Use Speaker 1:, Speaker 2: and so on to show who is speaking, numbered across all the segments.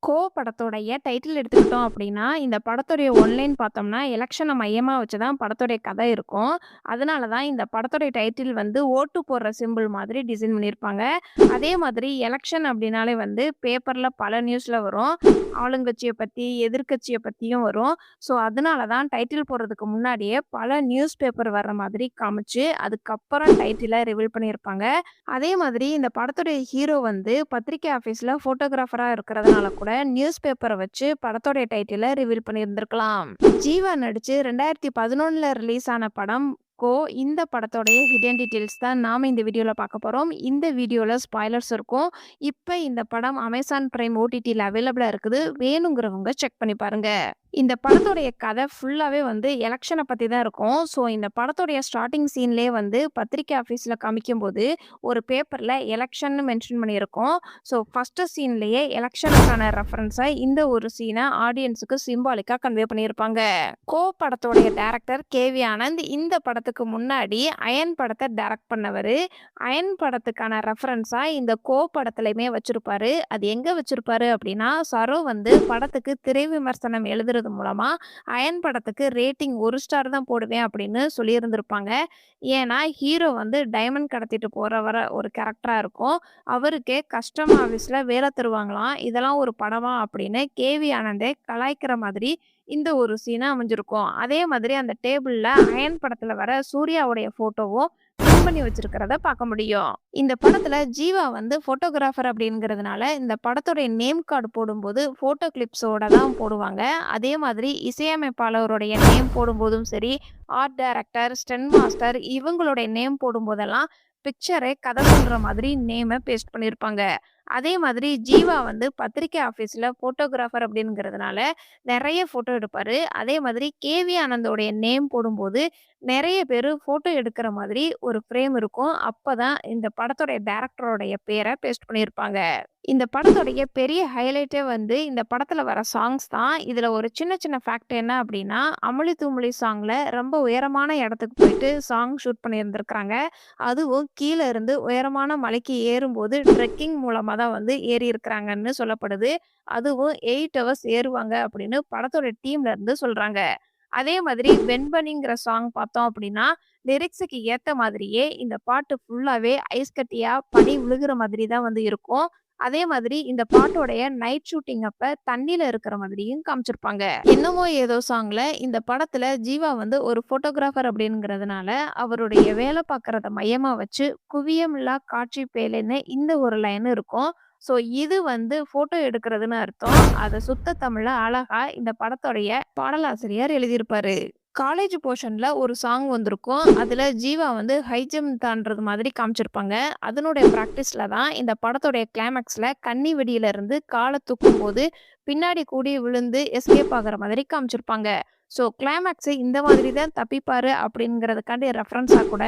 Speaker 1: கோ படத்தோடைய டைட்டில் எடுத்துக்கிட்டோம் அப்படின்னா, இந்த படத்துடைய ஒன்லைன் பார்த்தோம்னா, எலக்ஷன மையமா வச்சு தான் படத்துடைய கதை இருக்கும். அதனால தான் இந்த படத்துடைய டைட்டில் வந்து ஓட்டு போடுற சிம்பிள் மாதிரி டிசைன் பண்ணியிருப்பாங்க. அதே மாதிரி எலக்ஷன் அப்படின்னாலே வந்து பேப்பர்ல பல நியூஸ்ல வரும். ஆளுங்கட்சிய பத்தி, எதிர்க்கட்சிய பத்தியும் வரும். ஸோ, அதனால தான் டைட்டில் போடுறதுக்கு முன்னாடியே பல நியூஸ் பேப்பர் வர்ற மாதிரி காமிச்சு, அதுக்கப்புறம் டைட்டில ரிவீல் பண்ணியிருப்பாங்க. அதே மாதிரி இந்த படத்துடைய ஹீரோ வந்து பத்திரிக்கை ஆஃபீஸ்ல ஃபோட்டோகிராஃபரா இருக்கிறதுனால கூட நியூஸ் பேப்பர வச்சு படத்தோடைய டைட்டில ரிவீல் பண்ணியிருந்திருக்கலாம். ஜீவா நடிச்சு 2011ல ரிலீஸ் ஆன படம் கோ. இந்த படத்தோடைய ஹிடன் டீட்டெயில்ஸ் தான் நாம இந்த வீடியோல பார்க்க போறோம். இந்த வீடியோல ஸ்பாய்லர்ஸ் இருக்கும். இப்ப இந்த படம் அமேசான் பிரைம் ஓடிடில அவைலபிளா இருக்குது. வேணுங்கிறவங்க செக் பண்ணி பாருங்க. இந்த படத்தோடைய கதை ஃபுல்லாவே வந்து எலக்ஷன பத்தி தான் இருக்கும். ஸோ, இந்த படத்தோடைய ஸ்டார்ட்டிங் சீன்லயே வந்து பத்திரிக்கை ஆஃபீஸ்ல காமிக்கும்போது, ஒரு பேப்பர்ல எலக்ஷன்னு மென்ஷன் பண்ணியிருக்கும். ஸோ, ஃபர்ஸ்ட்டு சீன்லயே எலக்ஷனுக்கான ரெஃபரன்ஸா இந்த ஒரு சீன ஆடியன்ஸுக்கு சிம்பாலிக்கா கன்வே பண்ணியிருப்பாங்க. கோ படத்தோடைய டைரக்டர் கே.வி. ஆனந்த் இந்த படத்துக்கு முன்னாடி அயன் படத்த டைரக்ட் பண்ணவரு. அயன் படத்துக்கான ரெஃபரன்ஸா இந்த கோ படத்துலயுமே வச்சிருப்பாரு. அது எங்க வச்சிருப்பாரு அப்படின்னா, சரோ வந்து படத்துக்கு திரை விமர்சனம் எழுதுறது மூலமா அயன் படத்துக்கு ரேட்டிங் 1 ஸ்டார் தான் போடுவேன் அப்படின்னு சொல்லியிருந்திருப்பாங்க. ஏன்னா, ஹீரோ வந்து டைமண்ட் கடத்திட்டு போறவர ஒரு கேரக்டரா இருக்கும். அவருக்கே கஸ்டம் ஆஃபீஸ்ல வேலை தருவாங்களாம். இதெல்லாம் ஒரு படமா அப்படின்னு கே.வி. ஆனந்தே கலாய்க்கிற மாதிரி இந்த ஒரு சீன் அமைஞ்சிருக்கும். அதே மாதிரி அந்த டேபிள்ல அயன் படத்துல வர சூர்யாவுடைய ஃபோட்டோவும் பின் பண்ணி வச்சிருக்கிறத பார்க்க முடியும். இந்த படத்துல ஜீவா வந்து ஃபோட்டோகிராஃபர் அப்படிங்கிறதுனால இந்த படத்துடைய நேம் கார்டு போடும்போது ஃபோட்டோ கிளிப்ஸோட தான் போடுவாங்க. அதே மாதிரி இசையமைப்பாளருடைய நேம் போடும்போதும் சரி, ஆர்ட் டைரக்டர், ஸ்டண்ட் மாஸ்டர் இவங்களுடைய நேம் போடும்போதெல்லாம் பிக்சரே கதை சொல்ற மாதிரி நேம பேஸ்ட் பண்ணியிருப்பாங்க. அதே மாதிரி ஜீவா வந்து பத்திரிக்கை ஆஃபீஸ்ல ஃபோட்டோகிராஃபர் அப்படிங்கிறதுனால நெறைய ஃபோட்டோ எடுப்பாரு. அதே மாதிரி கே.வி. ஆனந்தோடைய நேம் போடும்போது நெறைய பேரு ஃபோட்டோ எடுக்கிற மாதிரி ஒரு ஃப்ரேம் இருக்கும். அப்பதான் இந்த படத்தோடைய டைரக்டரோடைய பேர பேஸ்ட் பண்ணியிருப்பாங்க. இந்த படத்தோடைய பெரிய ஹைலைட்டே வந்து இந்த படத்துல வர சாங்ஸ் தான். இதுல ஒரு சின்ன சின்ன ஃபேக்ட் என்ன அப்படின்னா, அமுலி தூமலி சாங்ல ரொம்ப உயரமான இடத்துக்கு போயிட்டு சாங் ஷூட் பண்ணியிருந்திருக்காங்க. அதுவும் கீழ இருந்து உயரமான மலைக்கு ஏறும்போது ட்ரெக்கிங் மூலமா தான் வந்து ஏறியிருக்கிறாங்கன்னு சொல்லப்படுது. அதுவும் 8 ஹவர்ஸ் ஏறுவாங்க அப்படின்னு படத்தோட டீம்ல இருந்து சொல்றாங்க. அதே மாதிரி வெண்பனிங்கிற சாங் பார்த்தோம் அப்படின்னா, லிரிக்ஸுக்கு ஏத்த மாதிரியே இந்த பாட்டு ஃபுல்லாவே ஐஸ் கட்டியா பனி விழுகுற மாதிரி தான் வந்து இருக்கும். அதே மாதிரி இந்த பாட்டோடைய நைட் ஷூட்டிங் அப்ப தண்ணீல இருக்கிற மாதிரியும் காமிச்சிருப்பாங்க. என்னமோ ஏதோ சாங்ல இந்த படத்துல ஜீவா வந்து ஒரு ஃபோட்டோகிராஃபர் அப்படிங்கிறதுனால, அவருடைய வேலை பார்க்கறத மையமா வச்சு குவியமில்லா காட்சி பேலேன்னு இந்த ஒரு லைன் இருக்கும். ஸோ, இது வந்து ஃபோட்டோ எடுக்கிறதுன்னு அர்த்தம். அத சுத்த தமிழ்ல அழகா இந்த படத்தோடைய பாடலாசிரியர் எழுதியிருப்பாரு. காலேஜ் போர்ஷன்ல ஒரு சாங் வந்திருக்கும். அதுல ஜீவா வந்து ஹை ஜம்ப் தாண்டுறது மாதிரி காமிச்சிருப்பாங்க. அதனுடைய பிராக்டிஸ்ல தான் இந்த படத்துடைய கிளைமாக்ஸ்ல கன்னி வெடியில இருந்து கால தூக்கும்போது பின்னாடி கூடி விழுந்து எஸ்கேப் ஆகுற மாதிரி காமிச்சிருப்பாங்க. ஸோ, கிளைமாக்ஸ் இந்த மாதிரி தான் தப்பிப்பாரு அப்படிங்கிறதுக்காண்டி ரெஃபரன்ஸா கூட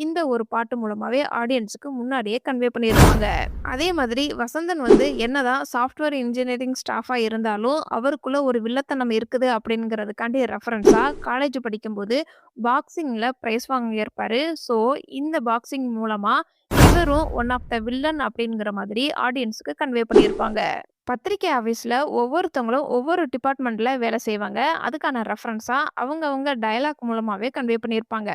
Speaker 1: இந்த ஒரு பாட்டு மூலமாவே ஆடியன்ஸுக்கு முன்னாடியே கன்வே பண்ணியிருப்பாங்க. அதே மாதிரி வசந்தன் வந்து என்னதான் சாஃப்ட்வேர் இன்ஜினியரிங் ஸ்டாஃபா இருந்தாலும், அவருக்குள்ள ஒரு வில்லத்தனம் இருக்குது அப்படிங்கிறதுக்காண்டி ரெஃபரன்ஸா காலேஜ் படிக்கும்போது பாக்ஸிங்ல பிரைஸ் வாங்கியிருப்பாரு. ஸோ, இந்த பாக்ஸிங் மூலமா இவரும் ஒன் ஆஃப் த வில்லன் அப்படிங்கிற மாதிரி ஆடியன்ஸ்க்கு கன்வே பண்ணியிருப்பாங்க. பத்திரிக்கை ஆஃபீஸ்ல ஒவ்வொருத்தவங்களும் ஒவ்வொரு டிபார்ட்மெண்ட்ல வேலை செய்வாங்க. அதுக்கான ரெஃபரன்ஸா அவங்கவங்க டயலாக் மூலமாவே கன்வே பண்ணியிருப்பாங்க.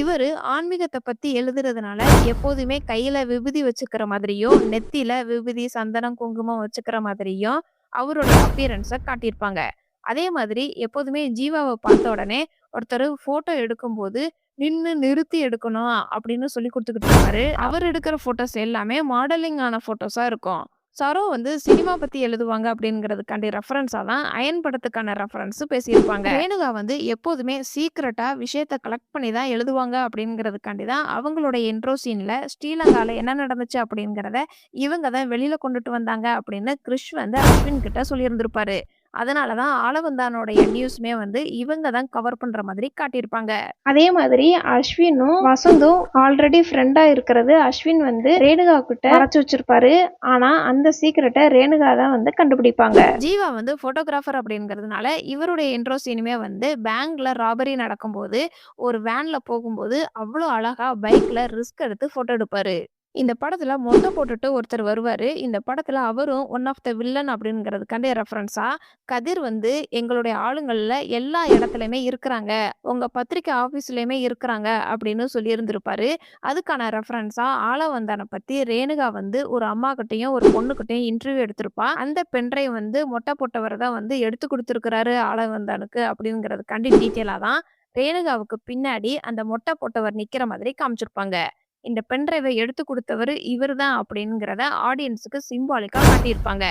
Speaker 1: இவரு ஆன்மீகத்த பத்தி எழுதுறதுனால எப்போதுமே கையில விபூதி வச்சுக்கிற மாதிரியும், நெத்தியில விபூதி, சந்தனம், குங்குமம் வச்சுக்கிற மாதிரியும் அவருடைய அப்பியரன்ஸ காட்டியிருப்பாங்க. அதே மாதிரி எப்போதுமே ஜீவாவ பார்த்த உடனே ஒருத்தரு ஃபோட்டோ எடுக்கும்போது, நின்னு நிறுத்தி எடுக்கணும் அப்படின்னு சொல்லிக் குடுத்துக்கிட்டு இருப்பாரு. அவர் எடுக்கிற ஃபோட்டோஸ் எல்லாமே மாடலிங் ஆன ஃபோட்டோஸா இருக்கும். சரோ வந்து சினிமா பத்தி எழுதுவாங்க அப்படிங்கிறதுக்காண்டி ரெஃபரன்ஸா தான் அயன் படத்துக்கான ரெஃபரன்ஸ் பேசியிருப்பாங்க. ரேணுகா வந்து எப்போதுமே சீக்ரெட்டா விஷயத்த கலெக்ட் பண்ணி தான் எழுதுவாங்க அப்படிங்கிறதுக்காண்டி தான் அவங்களுடைய இன்ட்ரோ சீன்ல ஸ்ரீலங்கால என்ன நடந்துச்சு அப்படிங்கிறத இவங்க தான் வெளியில கொண்டுட்டு வந்தாங்க அப்படின்னு கிறிஷ் வந்து அஸ்வின் கிட்ட சொல்லியிருந்திருப்பாரு. அதனால தான் ஆளவந்தானுடைய நியூஸுமே வந்து இவங்க தான் கவர் பண்ற மாதிரி காட்டியிருப்பாங்க. அதே மாதிரி அஸ்வினும் வசந்தும் ஆல்ரெடி ஃப்ரெண்டா இருக்கிறது அஸ்வின் வந்து ரேணுகா கிட்ட மறைச்சு வச்சிருப்பாரு. ஆனா அந்த சீக்ரெட்டை ரேணுகா தான் வந்து கண்டுபிடிப்பாங்க. ஜீவா வந்து போட்டோகிராஃபர் அப்படிங்கிறதுனால இவருடைய இன்ட்ரோ சீனுமே வந்து பேங்க்ல ராபரி நடக்கும்போது ஒரு வேன்ல போகும்போது அவ்வளோ அழகா பைக்ல ரிஸ்க் எடுத்து போட்டோ எடுப்பாரு. இந்த படத்துல மொட்டை போட்டுட்டு ஒருத்தர் வருவாரு. இந்த படத்துல அவரும் ஒன் ஆஃப் த வில்லன் அப்படிங்கிறதுக்காண்டி ரெஃபரன்ஸா, கதிர் வந்து எங்களுடைய ஆளுங்கள்ல எல்லா இடத்துலயுமே இருக்கிறாங்க. உங்க பத்திரிக்கை ஆஃபீஸ்லயுமே இருக்கிறாங்க அப்படின்னு சொல்லியிருந்திருப்பாரு. அதுக்கான ரெஃபரன்ஸா ஆளவந்தான பத்தி ரேணுகா வந்து ஒரு அம்மாகிட்டயும், ஒரு பொண்ணுகிட்டயும் இன்டர்வியூ எடுத்திருப்பா. அந்த பென்ட்ரைவ் வந்து மொட்டை போட்டவர் தான் வந்து எடுத்து குடுத்துருக்கிறாரு ஆளவந்தானுக்கு அப்படிங்கிறதுக்காண்டி டீட்டெயிலா தான் ரேணுகாவுக்கு பின்னாடி அந்த மொட்டை போட்டவர் நிக்கிற மாதிரி காமிச்சிருப்பாங்க. இந்த பென் டிரைவ எடுத்து குடுத்தவரு இவரு தான் அப்படிங்கிறத ஆடியன்ஸுக்கு சிம்பாலிக்கா காட்டியிருப்பாங்க.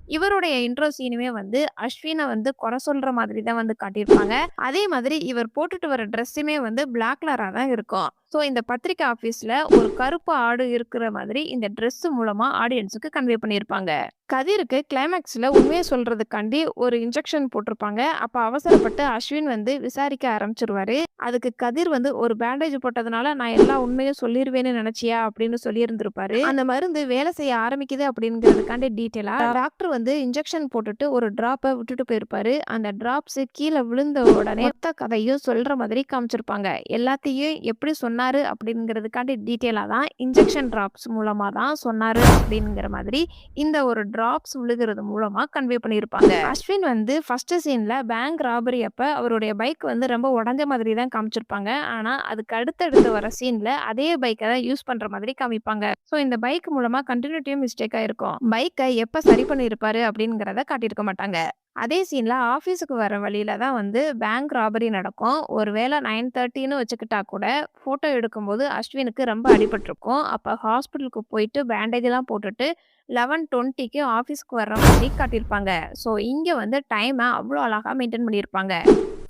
Speaker 1: இவருடைய இன்ட்ரோ சீனுமே வந்து அஸ்வின வந்து குறை சொல்ற மாதிரி தான் வந்து காட்டியிருப்பாங்க. அதே மாதிரி இவர் போட்டுட்டு வர ட்ரெஸ்ஸுமே வந்து பிளாக் கலரா தான் இருக்கும். ஸோ இந்த பத்திரிக்கை ஆஃபீஸ்ல ஒரு கருப்பு ஆடு இருக்கிற மாதிரி இந்த ட்ரெஸ் மூலமா ஆடியன்ஸுக்கு கன்வே பண்ணியிருப்பாங்க. கதிருக்கு கிளைமாக்ஸ்ல உண்மைய சொல்றதுக்காண்டி ஒரு இன்ஜெக்ஷன் போட்டிருப்பாங்க. அப்ப அவசரப்பட்டு அஸ்வின் வந்து விசாரிக்க ஆரம்பிச்சுருவாரு. அதுக்கு கதிர் வந்து ஒரு பேண்டேஜ் போட்டதுனால நான் எல்லா உண்மையும் சொல்லிருவேன்னு நினைச்சியா அப்படின்னு சொல்லியிருந்திருப்பாரு. அந்த மருந்து வேலை செய்ய ஆரம்பிக்குது அப்படிங்கிறதுக்காண்டி டீட்டெயிலா டாக்டர் வந்து இன்ஜெக்ஷன் போட்டுட்டு ஒரு டிராப்ப விட்டுட்டு போயிருப்பாரு. அந்த டிராப்ஸ் கீழ விழுந்த உடனே மொத்த கதையும் சொல்ற மாதிரி காமிச்சிருப்பாங்க. எல்லாத்தையும் எப்படி சொன்னாரு அப்படிங்கிறதுக்காண்டி டீட்டெயிலா தான் இன்ஜெக்ஷன் டிராப்ஸ் மூலமா தான் சொன்னாரு அப்படிங்கிற மாதிரி இந்த ஒரு டிராப்ஸ் விழுகிறது மூலமா கன்வே பண்ணியிருப்பாங்க. அஸ்வின் வந்து ஃபர்ஸ்ட் சீன்ல பேங்க் ராபரி அப்ப அவருடைய பைக் வந்து ரொம்ப உடைஞ்ச மாதிரி தான் காமிச்சிருப்பாங்க. ஆனா அதுக்கு அடுத்தடுத்து வர சீன்ல அதே பைக்க தான் யூஸ் பண்ற மாதிரி காமிப்பாங்க. ஸோ இந்த பைக் மூலமா கன்டினியூட்டியும் மிஸ்டேக் ஆயிருக்கும். பைக்கை எப்ப சரி பண்ணியிருப்பாரு அப்படிங்கிறத காட்டியிருக்க மாட்டாங்க. அதே சீன்ல ஆஃபீஸுக்கு வர வழியில தான் வந்து பேங்க் ராபரி நடக்கும். ஒருவேளை 9:30ன்னு வச்சுக்கிட்டா கூட, ஃபோட்டோ எடுக்கும்போது அஸ்வினுக்கு ரொம்ப அடிபட்டுருக்கும். அப்ப ஹாஸ்பிட்டலுக்கு போயிட்டு பேண்டேஜ்லாம் போட்டுட்டு 11:20க்கு ஆஃபீஸ்க்கு வர்ற மாதிரி காட்டியிருப்பாங்க. ஸோ இங்க வந்து டைம அவ்ளோ அழகா மெயின்டெயின் பண்ணியிருப்பாங்க.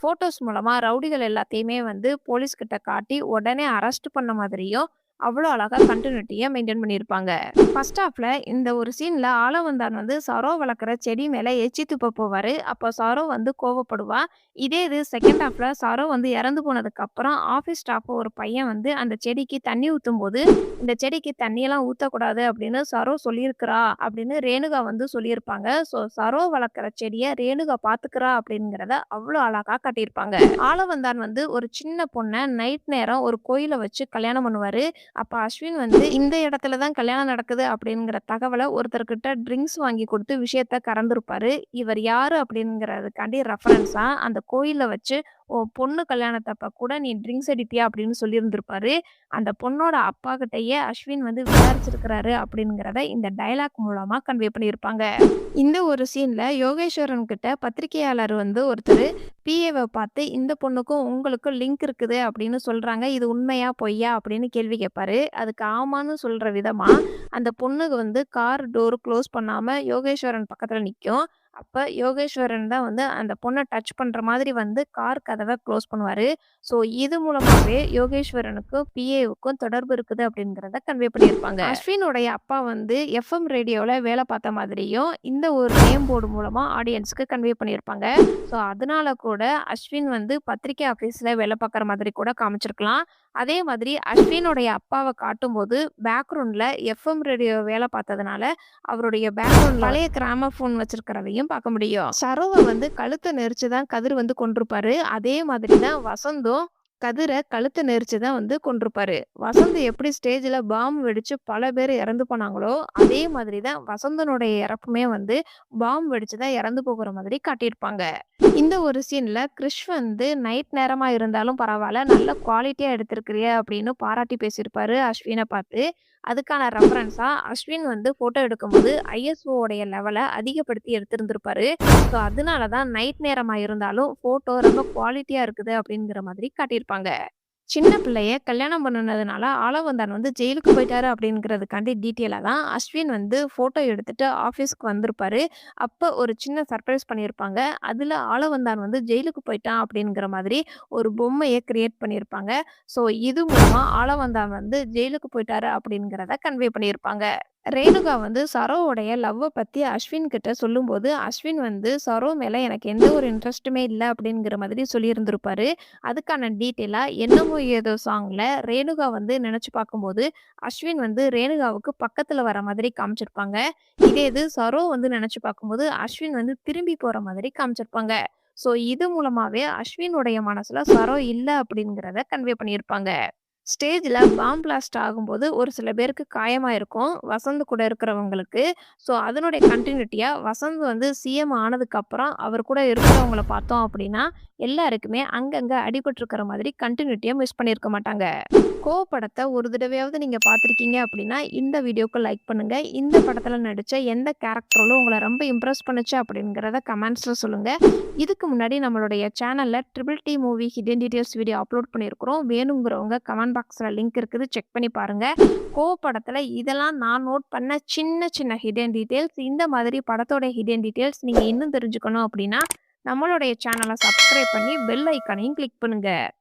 Speaker 1: ஃபோட்டோஸ் மூலமா ரவுடிகள் எல்லாத்தையுமே வந்து போலீஸ் கிட்ட காட்டி உடனே அரெஸ்ட் பண்ண மாதிரியும் அவ்ளோ அழகா கன்டினியூட்டியா மெயின்டெயின் பண்ணியிருப்பாங்க. ஃபர்ஸ்ட் ஹாஃப்ல இந்த ஒரு சீன்ல ஆளவந்தான் வந்து சரோ வளர்க்குற செடி மேல எச்சி துப்ப போவாரு. அப்போ சரோ வந்து கோவப்படுவா. இதே இது செகண்ட் ஹாஃப்ல சரோ வந்து இறந்து போனதுக்கு அப்புறம் ஆஃபீஸ் ஸ்டாஃப் ஒரு பையன் வந்து அந்த செடிக்கு தண்ணி ஊத்தும்போது, இந்த செடிக்கு தண்ணியெல்லாம் ஊத்தக்கூடாது அப்படின்னு சரோ சொல்லியிருக்கிறா அப்படின்னு ரேணுகா வந்து சொல்லியிருப்பாங்க. ஸோ சரோ வளர்க்குற செடிய ரேணுகா பாத்துக்கிறா அப்படிங்கிறத அவ்ளோ அழகா காட்டியிருப்பாங்க. ஆளவந்தான் வந்து ஒரு சின்ன பொண்ண நைட் நேரம் ஒரு கோயில வச்சு கல்யாணம் பண்ணுவாரு. அப்ப அஸ்வின் வந்து இந்த இடத்துல தான் கல்யாணம் நடக்குது அப்படிங்கிற தகவல ஒருத்தர்கிட்ட ட்ரிங்க்ஸ் வாங்கி குடுத்து விஷயத்த கறந்திருப்பாரு. இவர் யாரு அப்படிங்கிறதுக்காண்டி ரெஃபரன்ஸா அந்த கோயில்ல வச்சு, "உன் பொண்ணு கல்யாணத்தப்ப கூட நீ ட்ரிங்க்ஸ் அடிப்பியா?" அப்படின்னு சொல்லியிருந்திருப்பாரு. அந்த பொண்ணோட அப்பாகிட்டயே அஸ்வின் வந்து விசாரிச்சிருக்கிறாரு அப்படிங்கிறத இந்த டயலாக் மூலமா கன்வே பண்ணியிருப்பாங்க. இந்த ஒரு சீன்ல யோகேஸ்வரன் கிட்ட பத்திரிக்கையாளர் வந்து ஒருத்தரு பிஏவ பார்த்து, "இந்த பொண்ணுக்கும் உங்களுக்கும் லிங்க் இருக்குது அப்படின்னு சொல்றாங்க. இது உண்மையா? பொய்யா?" அப்படின்னு கேள்வி கேட்பாரு. அதுக்கு ஆமான்னு சொல்ற விதமா, அந்த பொண்ணுக்கு வந்து கார் டோர் க்ளோஸ் பண்ணாம யோகேஸ்வரன் பக்கத்துல நிக்கும். அப்ப யோகேஸ்வரன் தான் வந்து அந்த பொண்ண டச் பண்ற மாதிரி வந்து கார் கதவ க்ளோஸ் பண்ணுவாரு. ஸோ இது மூலமாவே யோகேஸ்வரனுக்கும், பிஏவுக்கும் தொடர்பு இருக்குது அப்படிங்கிறத கன்வே பண்ணியிருப்பாங்க. அஸ்வினுடைய அப்பா வந்து எஃப்எம் ரேடியோல வேலை பார்த்த மாதிரியும், இந்த ஒரு நேம் போர்டு மூலமா ஆடியன்ஸ்க்கு கன்வே பண்ணியிருப்பாங்க. ஸோ அதனால கூட அஸ்வின் வந்து பத்திரிக்கை ஆஃபீஸ்ல வேலை பார்க்குற மாதிரி கூட காமிச்சிருக்கலாம். அதே மாதிரி அஸ்வினுடைய அப்பாவ காட்டும்போது பேக்ரவுண்ட்ல எஃப்எம் ரேடியோ வேலை பார்த்ததுனால, அவருடைய பேக்ரவுண்ட்ல பழைய கிராமோஃபோன் வச்சிருக்கிறதையும் பார்க்க முடியும். சரோவ வந்து கழுத்த நெரிச்சு தான் கதிர் வந்து கொன்றுப்பாரு. அதே மாதிரி தான் வசந்தும் கதிர கழுத்த நெரிச்சு தான் வந்து கொன்றுப்பாரு. வசந்த் எப்படி ஸ்டேஜ்ல பாம் வெடிச்சு பல பேர் இறந்து போனாங்களோ, அதே மாதிரி தான் வசந்தனுடைய இறப்புமே வந்து பாம் வெடிச்சு தான் இறந்து போகிற மாதிரி காட்டியிருப்பாங்க. இந்த ஒரு சீன்ல கிறிஷ் வந்து நைட் நேரமா இருந்தாலும் பரவால்ல, நல்ல குவாலிட்டியா எடுத்திருக்கிறிய அப்படின்னு பாராட்டி பேசியிருப்பாரு அஸ்வின பார்த்து. அதுக்கான ரெஃபரன்ஸா அஸ்வின் வந்து ஃபோட்டோ எடுக்கும்போது ஐஎஸ்ஓ உடைய லெவல அதிகப்படுத்தி எடுத்திருந்திருப்பாரு. ஸோ அதனால தான் நைட் நேரமா இருந்தாலும் ஃபோட்டோ ரொம்ப குவாலிட்டியா இருக்குது அப்படிங்கிற மாதிரி காட்டியிருப்பாங்க. சின்ன பிள்ளைய கல்யாணம் பண்ணுனதுனால ஆளவந்தான் வந்து ஜெயிலுக்கு போயிட்டாரு அப்படிங்கிறதுக்காண்டி டீட்டெயிலா தான் அஸ்வின் வந்து ஃபோட்டோ எடுத்துட்டு ஆஃபீஸ்க்கு வந்திருப்பாரு. அப்ப ஒரு சின்ன சர்ப்ரைஸ் பண்ணியிருப்பாங்க. அதுல ஆளவந்தான் வந்து ஜெயிலுக்கு போயிட்டான் அப்படிங்கிற மாதிரி ஒரு பொம்மைய கிரியேட் பண்ணியிருப்பாங்க. ஸோ இது மூலமா ஆளவந்தான் வந்து ஜெயிலுக்கு போயிட்டாரு அப்படிங்கிறத கன்வே பண்ணியிருப்பாங்க. ரேணுகா வந்து சரோவுடைய லவ்வ பத்தி அஸ்வின் கிட்ட சொல்லும்போது, அஸ்வின் வந்து சரோ மேல எனக்கு எந்த ஒரு இன்ட்ரெஸ்ட்டுமே இல்ல அப்படிங்கிற மாதிரி சொல்லியிருந்திருப்பாரு. அதுக்கான டீட்டெயிலா "என்னமோ ஏதோ" சாங்ல ரேணுகா வந்து நெனச்சு பார்க்கும்போது, அஸ்வின் வந்து ரேணுகாவுக்கு பக்கத்துல வர மாதிரி காமிச்சிருப்பாங்க. இதே இது சரோ வந்து நெனச்சு பார்க்கும்போது, அஸ்வின் வந்து திரும்பி போற மாதிரி காமிச்சிருப்பாங்க. ஸோ இது மூலமாவே அஸ்வினுடைய மனசுல சரோ இல்ல அப்படிங்கிறத கன்வே பண்ணியிருப்பாங்க. ஸ்டேஜ்ல பாம் பிளாஸ்ட் ஆகும்போது ஒரு சில பேருக்கு காயமாயிருக்கும். வசந்த் கூட இருக்கிறவங்களுக்கு. ஸோ, அதனுடைய கன்டினியூட்டியா வசந்த் வந்து சிஎம் ஆனதுக்கப்புறம் அவர் கூட இருக்கிறவங்கள பார்த்தோம் அப்படின்னா, எல்லாருக்குமே அங்கங்க அடிபட்டுருக்கிற மாதிரி கன்டினியூட்டியா மிஸ் பண்ணியிருக்க மாட்டாங்க. கோ படத்த ஒரு தடவையாவது நீங்க பார்த்துருக்கீங்க அப்படின்னா, இந்த வீடியோக்கு லைக் பண்ணுங்க. இந்த படத்துல நடிச்ச எந்த கேரக்டர் ரோலும் உங்கள ரொம்ப இம்ப்ரெஸ் பண்ணுச்சு அப்படிங்கிறத கமெண்ட்ஸ்ல சொல்லுங்க. இதுக்கு முன்னாடி நம்மளுடைய சேனல்ல triple D movie hidden details video upload பண்ணியிருக்கிறோம். வேணுங்கிறவங்க கமெண்ட் பாக்ஸ்ல லிங்க் இருக்குது. செக் பண்ணி பாருங்க. கோ படத்துல இதெல்லாம் நான் நோட் பண்ண சின்ன சின்ன ஹிடன் டீட்டெயில்ஸ். இந்த மாதிரி படத்தோட ஹிடன் டீட்டெயில்ஸ் நீங்க இன்னும் தெரிஞ்சுக்கணும் அப்படின்னா, நம்மளுடைய சேனல சப்ஸ்கிரைப் பண்ணி பெல் ஐகானையும் கிளிக் பண்ணுங்க.